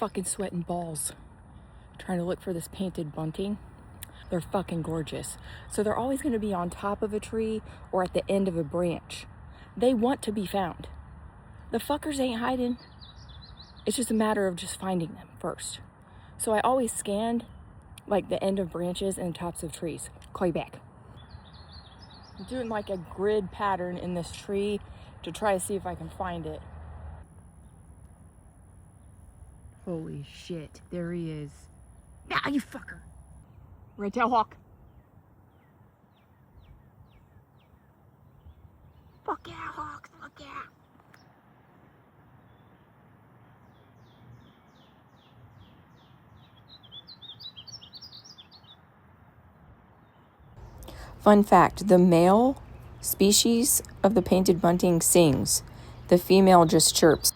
fucking sweating balls trying to look for this painted bunting. They're fucking gorgeous. So they're always going to be on top of a tree or at the end of a branch. They want to be found. The fuckers ain't hiding. It's just a matter of just finding them first. So I always scanned like the end of branches and tops of trees. Call you back. I'm doing like a grid pattern in this tree to try to see if I can find it. Holy shit, there he is. Nah, you fucker. Red-tailed hawk. Fuck yeah, hawks, fuck yeah. Fun fact, the male species of the painted bunting sings. The female just chirps.